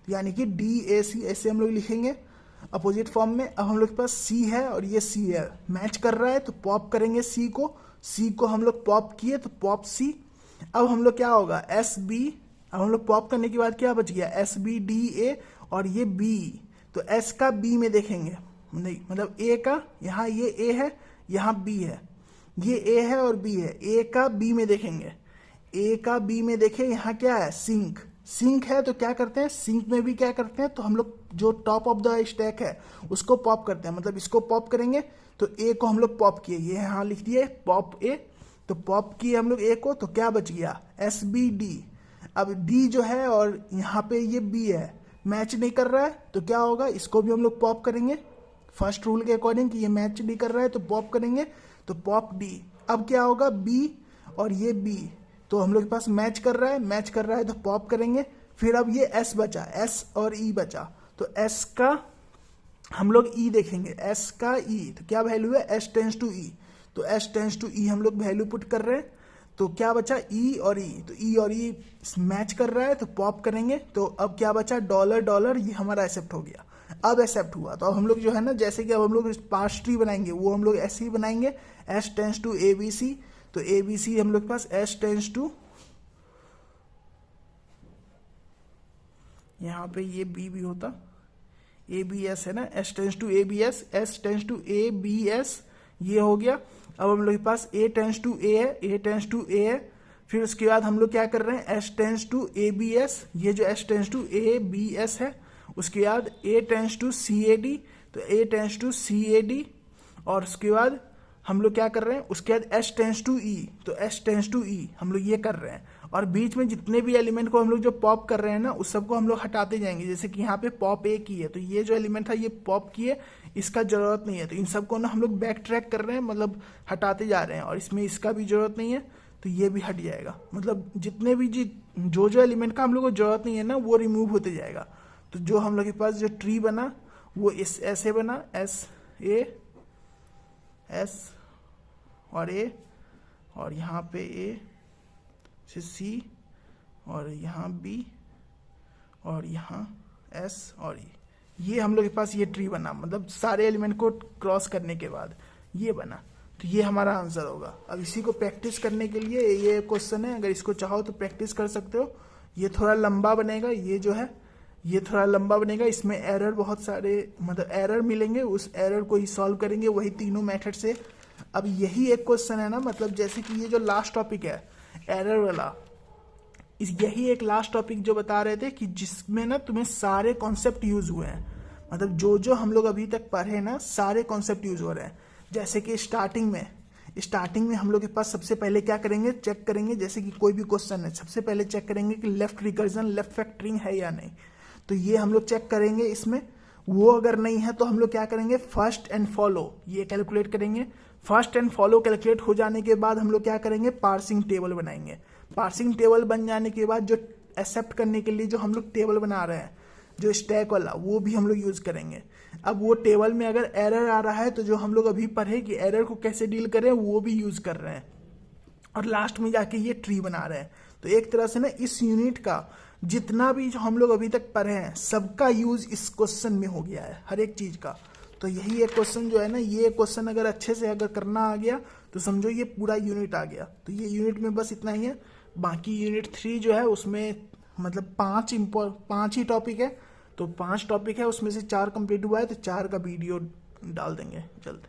तो यानी कि डी ए सी, ऐसे हम लोग लिखेंगे अपोजिट फॉर्म में। अब हम लोग के पास सी है और ये सी है, मैच कर रहा है, तो पॉप करेंगे सी को, सी को हम लोग पॉप किए तो पॉप सी। अब हम लोग क्या होगा, एस बी, अब हम लोग पॉप करने के बाद क्या बच गया, एस बी डी ए और ये बी, तो एस का बी में देखेंगे, नहीं मतलब ए का, यहाँ ये ए है, यहाँ बी है, ये ए है और बी है, ए का बी में देखेंगे, ए का बी में देखे, यहाँ क्या है, सिंक, सिंक है, तो क्या करते हैं, सिंक में भी क्या करते हैं, तो हम लोग जो टॉप ऑफ द स्टैक है उसको पॉप करते हैं, मतलब इसको पॉप करेंगे, तो ए को हम लोग पॉप किए, ये यहाँ लिख दिए पॉप ए, तो पॉप किए हम लोग ए को, तो क्या बच गया, एस बी डी। अब डी जो है और यहाँ पे ये बी है, मैच नहीं कर रहा है, तो क्या होगा, इसको भी हम लोग पॉप करेंगे फर्स्ट रूल के अकॉर्डिंग कि ये मैच नहीं कर रहा है, तो पॉप करेंगे, तो पॉप डी। अब क्या होगा, बी और ये बी, तो हम लोग के पास मैच कर रहा है, मैच कर रहा है, तो पॉप करेंगे। फिर अब ये एस बचा, एस और ई बचा, तो एस का हम लोग ई देखेंगे, एस का ई, तो क्या वैल्यू है, एस टेंस टू ई, तो एस टेंस टू ई हम लोग वैल्यू पुट कर रहे हैं, तो क्या बचा, ई और ई, तो ई और ई मैच कर रहा है, तो पॉप करेंगे, तो अब क्या बचा, डॉलर डॉलर, ये हमारा एक्सेप्ट हो गया। अब एक्सेप्ट हुआ, तो अब हम लोग जो है ना, जैसे कि अब हम लोग पार्स ट्री बनाएंगे, वो हम लोग ऐसे ही बनाएंगे, S tends to A B C, तो ए बी सी हम लोग के पास एस टेंस टू, यहाँ पे ये बी भी होता, ए बी एस है ना, S tends to A B S, S tends to A B S, ये हो गया। अब हम लोग के पास ए टेंस टू ए है, ए टेंस टू ए है, फिर उसके बाद हम लोग क्या कर रहे हैं, S tends to A B S, ये जो S tends to A B S है, उसके बाद A tends to C A D, तो A tends to C A D, और उसके बाद हम लोग क्या कर रहे हैं, उसके बाद एस टेंस टू ई, तो एस टेंस टू ई हम लोग ये कर रहे हैं, और बीच में जितने भी एलिमेंट को हम लोग जो पॉप कर रहे हैं ना, उस सबको हम लोग हटाते जाएंगे। जैसे कि यहाँ पे पॉप ए की है, तो ये जो एलिमेंट था ये पॉप किए, इसका जरूरत नहीं है, तो इन सबको ना हम लोग बैक ट्रैक कर रहे हैं, मतलब हटाते जा रहे हैं, और इसमें इसका भी जरूरत नहीं है, तो ये भी हट जाएगा। मतलब जितने भी जो एलिमेंट का हम लोग को जरूरत नहीं है ना, वो रिमूव होते जाएगा। तो जो हम लोग के पास जो ट्री बना वो इस ऐसे बना, एस ए एस और ए, और यहाँ पे ए से सी, और यहाँ बी, और यहाँ एस और ये हम लोग के पास ये ट्री बना, मतलब सारे एलिमेंट को क्रॉस करने के बाद ये बना, तो ये हमारा आंसर होगा। अब इसी को प्रैक्टिस करने के लिए ये क्वेश्चन है, अगर इसको चाहो तो प्रैक्टिस कर सकते हो। ये थोड़ा लंबा बनेगा, ये जो है ये थोड़ा लंबा बनेगा, इसमें एरर बहुत सारे मतलब एरर मिलेंगे, उस एरर को ही सॉल्व करेंगे वही तीनों मेथड से। अब यही एक क्वेश्चन है ना, मतलब जैसे कि ये जो लास्ट टॉपिक है एरर वाला, यही एक लास्ट टॉपिक जो बता रहे थे कि जिसमें ना तुम्हें सारे कॉन्सेप्ट यूज हुए हैं, मतलब जो हम लोग अभी तक पढ़े ना सारे कॉन्सेप्ट यूज हो रहे हैं। जैसे कि स्टार्टिंग में हम लोग के पास सबसे पहले क्या करेंगे, चेक करेंगे, जैसे कि कोई भी क्वेश्चन है सबसे पहले चेक करेंगे कि लेफ्ट रिकर्जन लेफ्ट फैक्टरिंग है या नहीं, तो ये हम लोग चेक करेंगे इसमें। वो अगर नहीं है तो हम लोग क्या करेंगे, फर्स्ट एंड फॉलो ये कैलकुलेट करेंगे। फर्स्ट एंड फॉलो कैलकुलेट हो जाने के बाद हम लोग क्या करेंगे, पार्सिंग टेबल बनाएंगे। पार्सिंग टेबल बन जाने के बाद जो एक्सेप्ट करने के लिए जो हम लोग टेबल बना रहे हैं, जो स्टैक वाला, वो भी हम लोग यूज करेंगे। अब वो टेबल में अगर एरर आ रहा है तो जो हम लोग अभी पढ़े कि एरर को कैसे डील करें, वो भी यूज कर रहे हैं, और लास्ट में जाके ये ट्री बना रहे हैं। तो एक तरह से ना इस यूनिट का जितना भी जो हम लोग अभी तक पढ़े हैं सबका यूज इस क्वेश्चन में हो गया है, हर एक चीज का। तो यही एक क्वेश्चन जो है ना, ये क्वेश्चन अगर अच्छे से अगर करना आ गया तो समझो ये पूरा यूनिट आ गया। तो ये यूनिट में बस इतना ही है। बाकी यूनिट 3 जो है उसमें मतलब 5 ही टॉपिक है, तो 5 टॉपिक है, उसमें से 4 कंप्लीट हुआ है, तो 4 का वीडियो डाल देंगे जल्द।